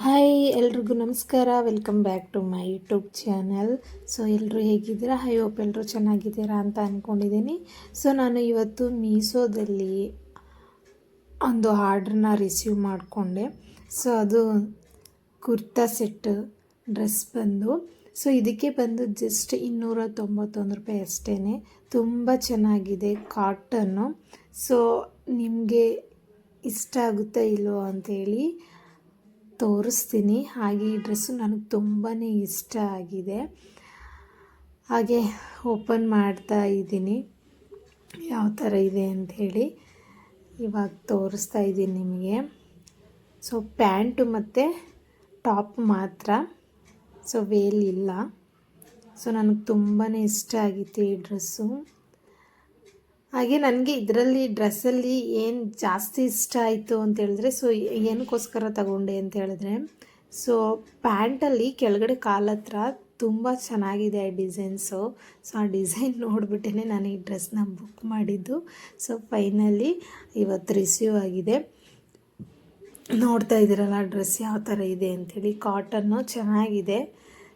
Hi ಎಲ್ರಿಗೂ ನಮಸ್ಕಾರ. Welcome back to my YouTube channel. So ಎಲ್ಲರೂ ಹೇಗಿದ್ದೀರಾ? ಐ ಹೋಪ್ ಎಲ್ಲರೂ ಚೆನ್ನಾಗಿದ್ದೀರಾ ಅಂತ ಅಂದ್ಕೊಂಡಿದ್ದೀನಿ. ಸೊ ನಾನು ಇವತ್ತು ಮೀಶೋದಲ್ಲಿ ಒಂದು ಆರ್ಡ್ರನ್ನ ರಿಸೀವ್ ಮಾಡಿಕೊಂಡೆ. ಸೊ ಅದು ಕುರ್ತಾ ಸೆಟ್ ಡ್ರೆಸ್ ಬಂದು ಇದಕ್ಕೆ ಬಂದು ಜಸ್ಟ್ 291 ರೂಪಾಯಿ ಅಷ್ಟೇ. ತುಂಬ ಚೆನ್ನಾಗಿದೆ, ಕಾಟನ್ನು. ಸೊ ನಿಮಗೆ ಇಷ್ಟ ಆಗುತ್ತಾ ಇಲ್ವೋ ಅಂಥೇಳಿ ತೋರಿಸ್ತೀನಿ. ಹಾಗೆ ಈ ಡ್ರೆಸ್ಸು ನನಗೆ ತುಂಬಾ ಇಷ್ಟ ಆಗಿದೆ. ಹಾಗೆ ಓಪನ್ ಮಾಡ್ತಾ ಇದ್ದೀನಿ ಯಾವ ಥರ ಇದೆ ಅಂಥೇಳಿ ಇವಾಗ ತೋರಿಸ್ತಾ ಇದ್ದೀನಿ ನಿಮಗೆ. ಸೊ ಪ್ಯಾಂಟು ಮತ್ತು ಟಾಪ್ ಮಾತ್ರ, ಸೊ ವೇಲ್ ಇಲ್ಲ. ಸೊ ನನಗೆ ತುಂಬಾ ಇಷ್ಟ ಆಗಿತ್ತು ಈ ಡ್ರೆಸ್ಸು. ಹಾಗೆ ನನಗೆ ಇದರಲ್ಲಿ ಡ್ರೆಸ್ಸಲ್ಲಿ ಏನು ಜಾಸ್ತಿ ಇಷ್ಟ ಆಯಿತು ಅಂತ ಹೇಳಿದ್ರೆ, ಸೊ ಏನಕ್ಕೋಸ್ಕರ ತಗೊಂಡೆ ಅಂತ ಹೇಳಿದ್ರೆ, ಸೊ ಪ್ಯಾಂಟಲ್ಲಿ ಕೆಳಗಡೆ ಕಾಲ ಹತ್ರ ತುಂಬ ಚೆನ್ನಾಗಿದೆ ಡಿಸೈನ್ಸು. ಸೊ ಆ ಡಿಸೈನ್ ನೋಡಿಬಿಟ್ಟೇ ನಾನು ಈ ಡ್ರೆಸ್ನ ಬುಕ್ ಮಾಡಿದ್ದು. ಸೊ ಫೈನಲಿ ಇವತ್ತು ರಿಸೀವ್ ಆಗಿದೆ. ನೋಡ್ತಾ ಇದ್ದೀರಲ್ಲ ಡ್ರೆಸ್ ಯಾವ ಥರ ಇದೆ ಅಂಥೇಳಿ. ಕಾಟನ್ನು ಚೆನ್ನಾಗಿದೆ.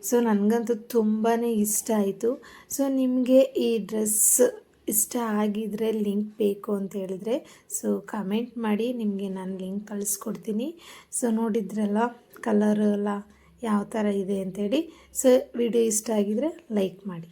ಸೊ ನನಗಂತೂ ತುಂಬಾ ಇಷ್ಟ ಆಯಿತು. ಸೊ ನಿಮಗೆ ಈ ಡ್ರೆಸ್ ಇಷ್ಟ ಆಗಿದರೆ, ಲಿಂಕ್ ಬೇಕು ಅಂತ ಹೇಳಿದರೆ ಸೊ ಕಮೆಂಟ್ ಮಾಡಿ, ನಿಮಗೆ ನಾನು ಲಿಂಕ್ ಕಳಿಸ್ಕೊಡ್ತೀನಿ. ಸೊ ನೋಡಿದ್ರಲ್ಲ ಕಲರ್ ಎಲ್ಲ ಯಾವ ಥರ ಇದೆ ಅಂಥೇಳಿ. ಸೊ ವಿಡಿಯೋ ಇಷ್ಟ ಆಗಿದರೆ ಲೈಕ್ ಮಾಡಿ.